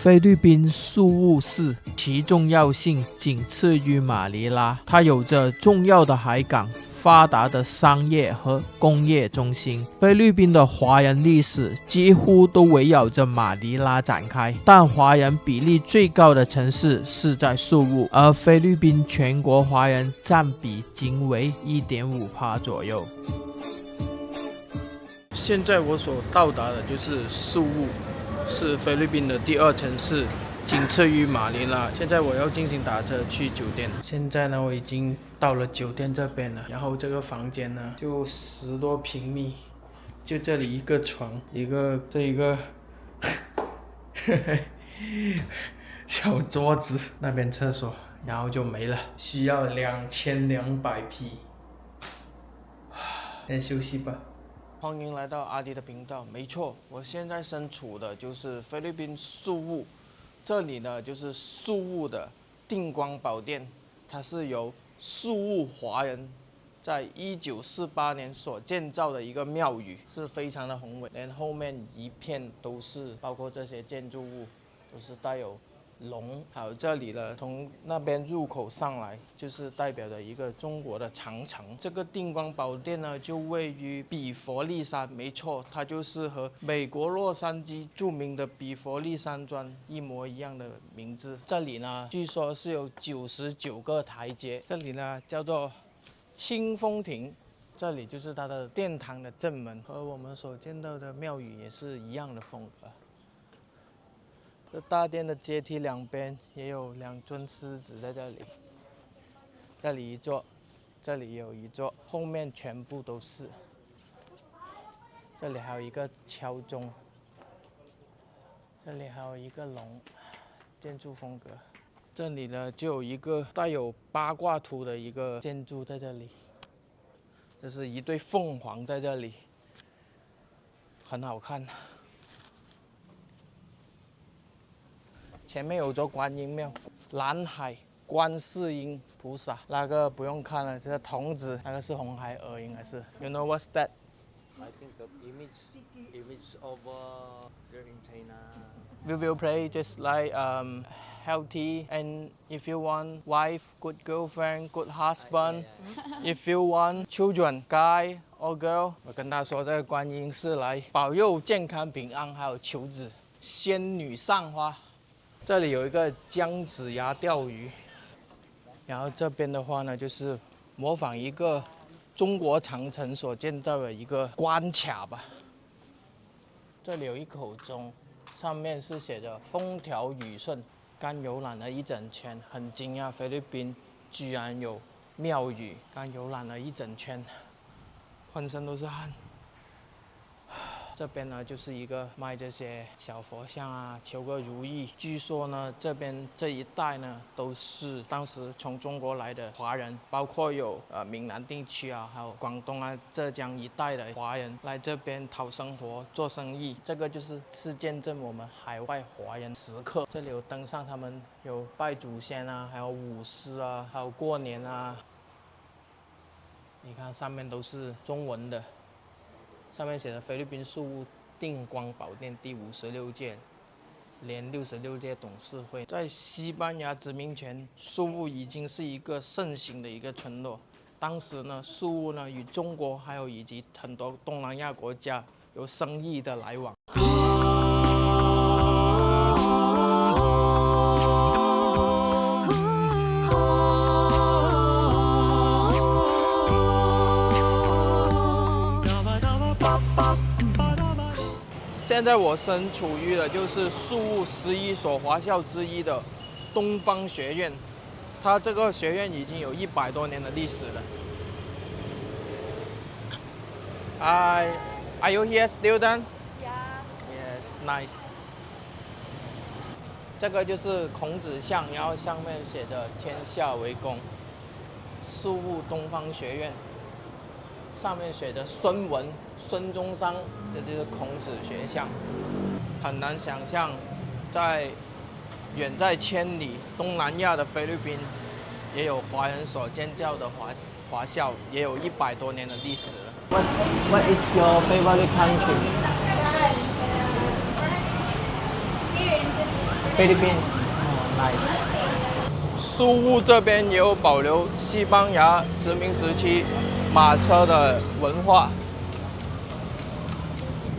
菲律宾宿务市，其重要性仅次于马尼拉。它有着重要的海港、发达的商业和工业中心。菲律宾的华人历史几乎都围绕着马尼拉展开，但华人比例最高的城市是在宿务，而菲律宾全国华人占比仅为 1.5% 左右。现在我所到达的就是宿务，是菲律宾的第2城市，仅次于马尼拉。现在我要进行打车去酒店。现在呢，我已经到了酒店这边了。然后这个房间呢，就10多平米，就这里一个床，这一个小桌子，那边厕所，然后就没了，需要2200匹。先休息吧。欢迎来到阿迪的频道。没错，我现在身处的就是菲律宾宿务，这里呢就是宿务的定光宝殿，它是由宿务华人在1948年所建造的一个庙宇，是非常的宏伟。连后面一片都是，包括这些建筑物都是带有龙，还有这里呢，从那边入口上来，就是代表着一个中国的长城。这个定光宝殿呢，就位于比佛利山，没错，它就是和美国洛杉矶著名的比佛利山庄一模一样的名字。这里呢，据说是有99个台阶，这里呢叫做清风亭。这里就是它的殿堂的正门，和我们所见到的庙宇也是一样的风格。这大殿的阶梯两边也有2尊狮子在这里，这里一座，这里有一座，后面全部都是。这里还有一个敲钟，这里还有一个龙，建筑风格。这里呢就有一个带有八卦图的一个建筑在这里，这是一对凤凰在这里，很好看。前面有座观音庙，南海观世音菩萨，那个不用看了，这个童子，那个是红孩儿，应该是。You know what's that? I think the image of Argentina. We will pray just like healthy, and if you want wife, good girlfriend, good husband, if you want children, guy or girl， 我跟他说这个观音是来保佑健康平安，还有求子。仙女上花。这里有一个姜子牙钓鱼，然后这边的话呢，就是模仿一个中国长城所见到的一个关卡吧。这里有一口钟，上面是写着风调雨顺。刚游览了一整圈，很惊讶菲律宾居然有庙宇。刚游览了一整圈，浑身都是汗。这边呢就是一个卖这些小佛像啊，求个如意。据说呢，这边这一带呢都是当时从中国来的华人，包括有闽南地区啊，还有广东啊、浙江一带的华人来这边讨生活、做生意。这个就是见证我们海外华人时刻。这里有登上他们有拜祖先啊，还有舞狮啊，还有过年啊。你看上面都是中文的。上面写的菲律宾宿务定光宝殿第56届连66届董事会。在西班牙殖民前，宿务已经是一个盛行的一个村落。当时呢，宿务呢与中国还有以及很多东南亚国家有生意的来往。现在我身处于的就是宿务11所华校之一的东方学院，它这个学院已经有100多年的历史了。Hi, are you here, student? Yeah. Yes, nice. 这个就是孔子像，然后上面写着“天下为公”。宿务东方学院，上面写着孙文、孙中山，这就是孔子学像。很难想象，远在千里东南亚的菲律宾，也有华人所建造的华校，也有100多年的历史了。What is your favorite country? Philippines. Nice. 宿务这边也有保留西班牙殖民时期马车的文化。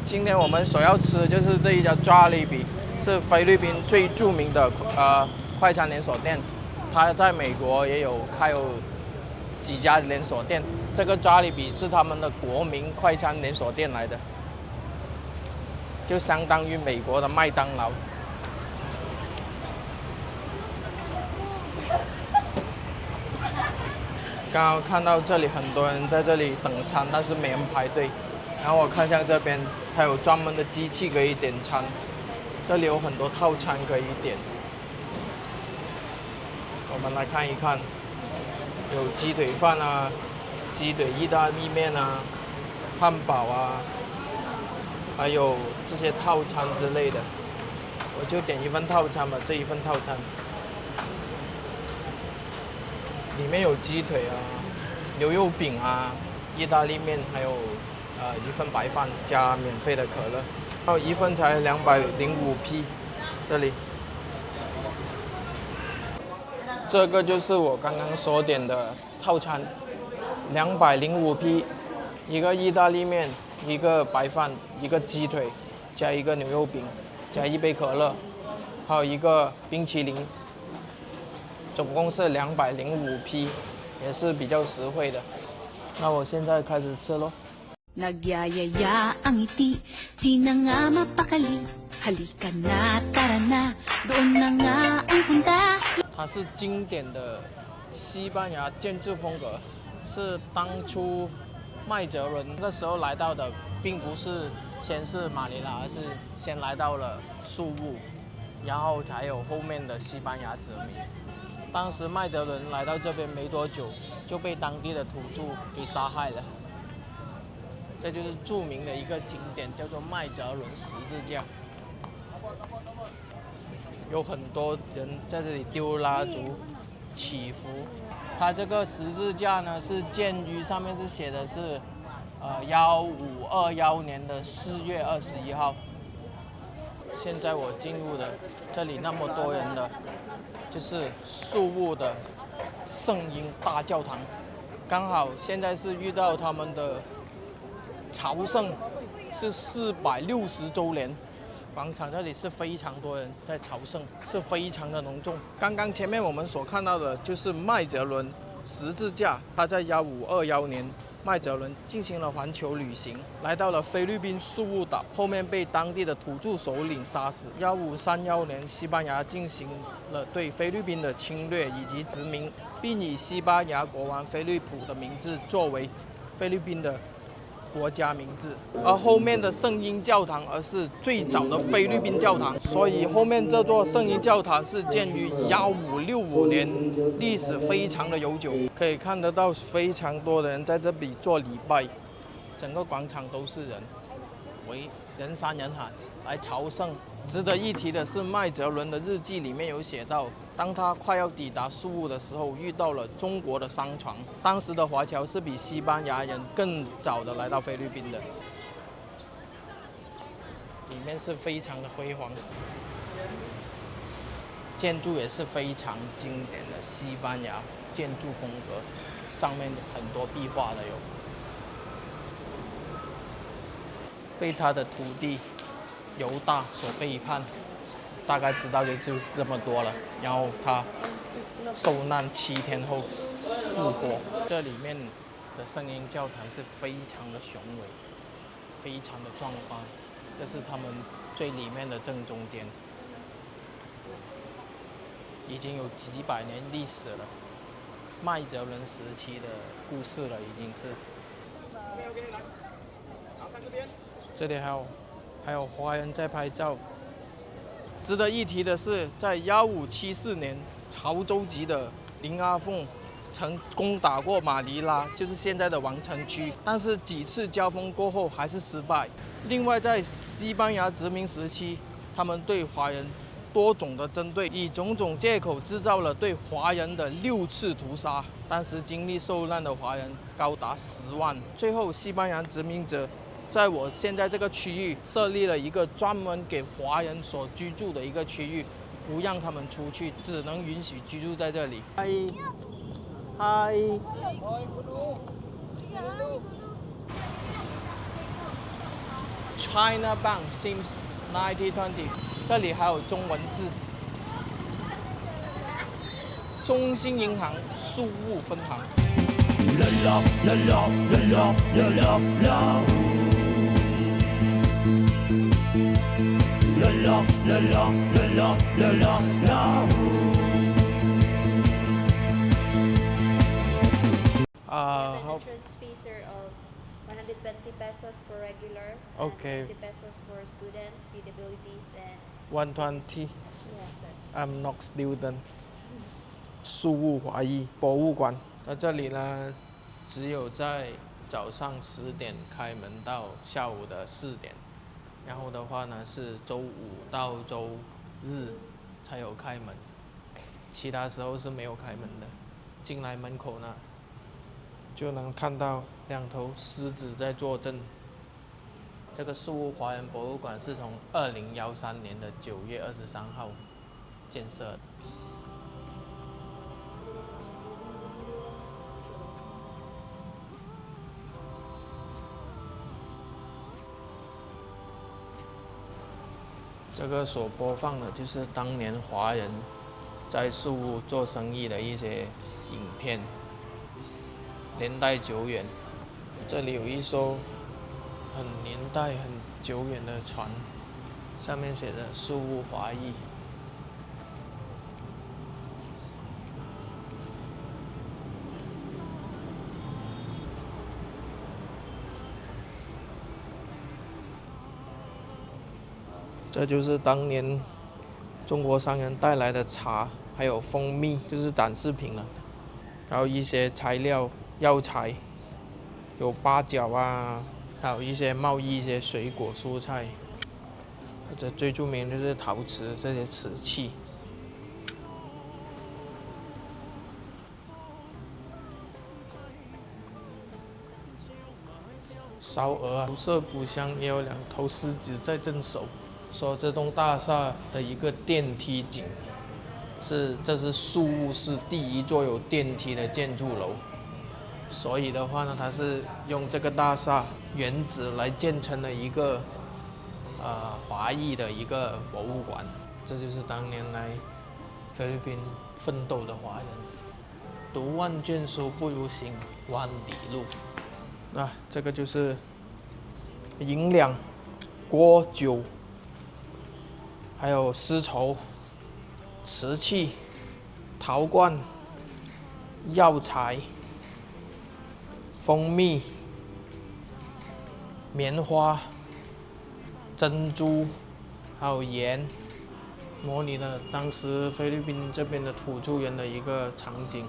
今天我们所要吃的就是这一家 Jollibee， 是菲律宾最著名的快餐连锁店。它在美国也有开有几家连锁店。这个 Jollibee 是他们的国民快餐连锁店来的，就相当于美国的麦当劳。刚刚看到这里很多人在这里等餐，但是没人排队。然后我看向这边，还有专门的机器可以点餐，这里有很多套餐可以点。我们来看一看，有鸡腿饭啊，鸡腿意大利面啊，汉堡啊，还有这些套餐之类的。我就点一份套餐吧，这一份套餐。里面有鸡腿啊、牛肉饼啊、意大利面，还有一份白饭加免费的可乐，然后一份才205P。这里，这个就是我刚刚所点的套餐，205P，一个意大利面，一个白饭，一个鸡腿，加一个牛肉饼，加一杯可乐，还有一个冰淇淋。总共是205P，也是比较实惠的。那我现在开始吃咯。Nagyayaya ang ngiti, di na nga mapakali. Halika na, tara na, doon na nga ang punta. 它是经典的西班牙建筑风格，是当初麦哲伦那时候来到的，并不是先是马尼拉，而是先来到了宿务，然后才有后面的西班牙殖民。当时麦哲伦来到这边没多久，就被当地的土著给杀害了。这就是著名的一个景点，叫做麦哲伦十字架。有很多人在这里丢蜡烛、祈福。它这个十字架呢，是建于上面是写的是1521年的4月21号。现在我进入的这里那么多人的，就是宿务的圣婴大教堂，刚好现在是遇到他们的朝圣，是460周年。广场这里是非常多人在朝圣，是非常的隆重。刚刚前面我们所看到的就是麦哲伦十字架，他在1521年。麦哲伦进行了环球旅行，来到了菲律宾宿务岛，后面被当地的土著首领杀死。1531年，西班牙进行了对菲律宾的侵略以及殖民，并以西班牙国王菲利普的名字作为菲律宾的国家名字，而后面的圣婴教堂而是最早的菲律宾教堂，所以后面这座圣婴教堂是建于1565年，历史非常的悠久，可以看得到非常多的人在这里做礼拜，整个广场都是人，人山人海来朝圣。值得一提的是，麦哲伦的日记里面有写到，当他快要抵达宿务的时候，遇到了中国的商船。当时的华侨是比西班牙人更早的来到菲律宾的。里面是非常的辉煌，建筑也是非常经典的西班牙建筑风格，上面很多壁画的有。被他的徒弟犹大所背叛，大概知道就这么多了。然后他受难7天后复活。这里面的圣婴教堂是非常的雄伟，非常的壮观。这是他们最里面的正中间，已经有几百年历史了，麦哲伦时期的故事了，已经是。这里还有华人在拍照。值得一提的是，在1574年，潮州籍的林阿凤曾攻打过马尼拉，就是现在的王城区，但是几次交锋过后还是失败。另外，在西班牙殖民时期，他们对华人多种的针对，以种种借口制造了对华人的6次屠杀。当时经历受难的华人高达10万。最后，西班牙殖民者在我现在这个区域设立了一个专门给华人所居住的一个区域，不让他们出去，只能允许居住在这里。嗨，嗨。China Bank since 1920，这里还有中文字。中心银行宿务分行。The entrance fees are of 120 pesos for regular, Okay. and 20 pesos for students, PWDs, and 120. yes, sir. I'm not student. 宿务华裔博物馆，那这里呢，只有在早上10点开门到下午的4点，然后的话呢是周五到周日才有开门，其他时候是没有开门的。进来门口呢，就能看到2头狮子在坐镇。这个宿务华人博物馆是从2013年的9月23号建设的。这个所播放的就是当年华人在宿务做生意的一些影片，年代久远。这里有一艘很年代很久远的船，上面写着宿务华裔。这就是当年中国商人带来的茶，还有蜂蜜，就是展示品了。还有一些材料、药材，有八角啊，还有一些贸易一些水果、蔬菜。这最著名的就是陶瓷这些瓷器。烧鹅啊，古色古香，也有2头狮子在镇守。说这栋大厦的一个电梯井，这是宿务市第1座有电梯的建筑楼，所以的话呢，它是用这个大厦原址来建成了一个华裔的一个博物馆。这就是当年来菲律宾奋斗的华人。读万卷书不如行万里路。那这个就是银两、锅酒。还有丝绸、瓷器、陶罐、药材、蜂蜜、棉花、珍珠，还有盐，模拟了当时菲律宾这边的土著人的一个场景。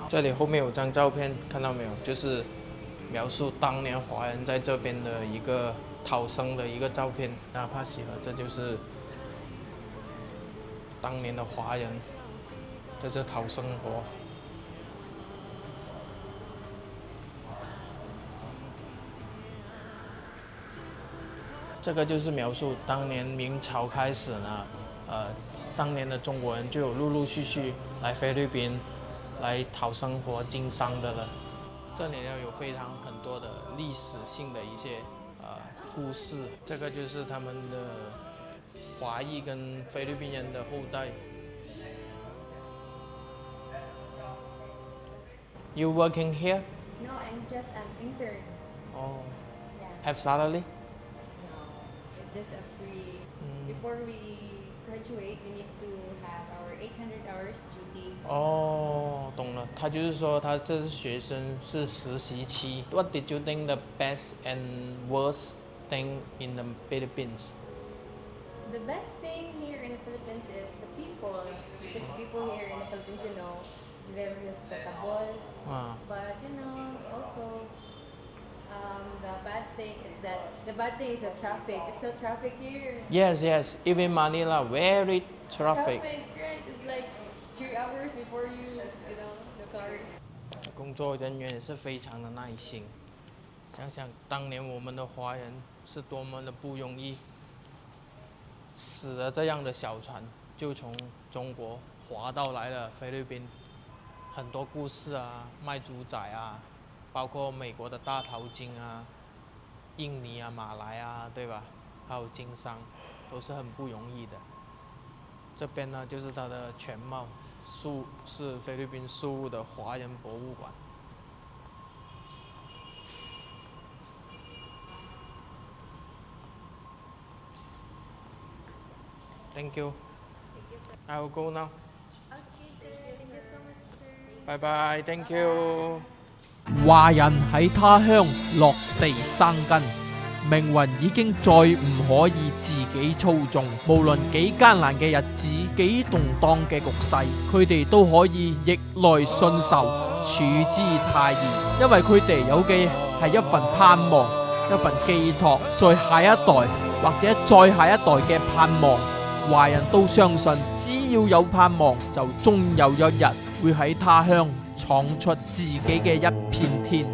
这里后面有张照片，看到没有？就是描述当年华人在这边的一个讨生的一个照片。纳帕西河，这就是当年的华人在这讨生活。这个就是描述当年明朝开始呢，当年的中国人就有陆陆续续来菲律宾来讨生活、经商的了。这里呢有很多的历史性的一些故事。这个就是他们的华裔跟菲律宾人的后代。You working here? No, I'm just an intern. Oh, Yeah. have salary? It's just a free. Before we graduate, we need to have our 800 hours duty. 哦，懂了。他就是说，他这是学生是实习期。What did you think the best and worst thing in the Philippines? The best thing here in the Philippines is the people, because the people here in the Philippines, is very hospitable. But also the bad thing is the traffic. It's so traffic here. Yes, yes. Even Manila, very traffic. Right? It's like 3 hours before the cars. 工作人员也是非常的耐心，想想当年我们的华人是多么的不容易，死了这样的小船就从中国划到来了菲律宾，很多故事啊，卖猪仔啊，包括美国的大淘金啊，印尼啊、马来啊，对吧？还有经商，都是很不容易的。这边呢就是它的全貌，是菲律宾宿务的华人博物馆。Thank you. I will go now. Okay, sir. Thank you so much, sir. Bye bye. Thank you. 華人喺他鄉落地生根，命運已經再唔可以自己操縱。無論幾艱難嘅日子，幾動盪嘅局勢，佢哋都可以逆來順受，處之泰然。因為佢哋有嘅係一份盼望，一份寄託，在下一代或者再下一代嘅盼望。華人都相信，只要有盼望，就終有一日會喺他鄉闖出自己嘅一片天。